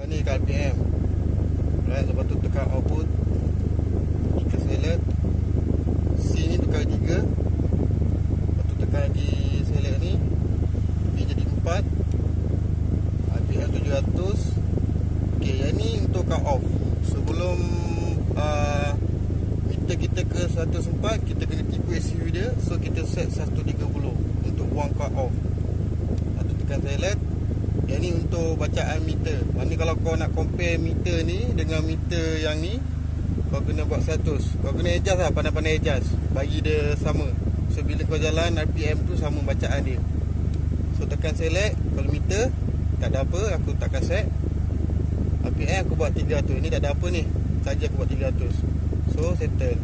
Ni kat RPM. Right, lepas tu tekan output, tekan select. C ni tukar 3. Lepas tu tekan lagi select ni, B jadi 4. RPM 700. Ok, yang ni untuk cut off. Sebelum meter kita ke 104, kita kena tipu ECU dia. So kita set 130 untuk buang cut off. Lepas tu tekan select. Yang ni untuk bacaan meter. Maknanya kalau kau nak compare meter ni dengan meter yang ni, kau kena buat 100. Kau kena adjust lah, pandai-pandai adjust, bagi dia sama. So bila kau jalan, RPM tu sama bacaan dia. So tekan select. Kalau meter tak ada apa, aku takkan set. RPM aku buat 300. Ni tak ada apa ni, saja aku buat 300. So settle.